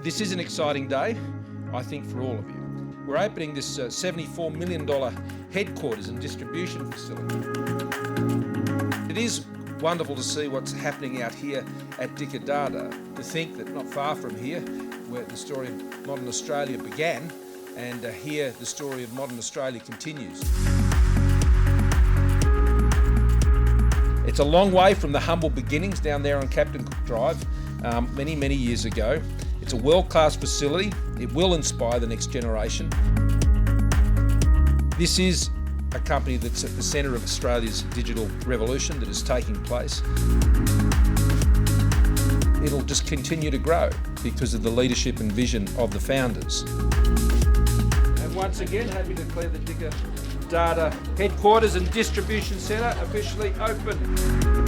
This is an exciting day, I think, for all of you. We're opening this $74 million headquarters and distribution facility. It is wonderful to see what's happening out here at Dicadada, to think that not far from here, where the story of modern Australia began, and here the story of modern Australia continues. It's a long way from the humble beginnings down there on Captain Cook Drive many, many years ago. It's a world-class facility. It will inspire the next generation. This is a company that's at the centre of Australia's digital revolution that is taking place. It'll just continue to grow because of the leadership and vision of the founders. And once again, happy to declare the Dicadada Headquarters and Distribution Centre officially open.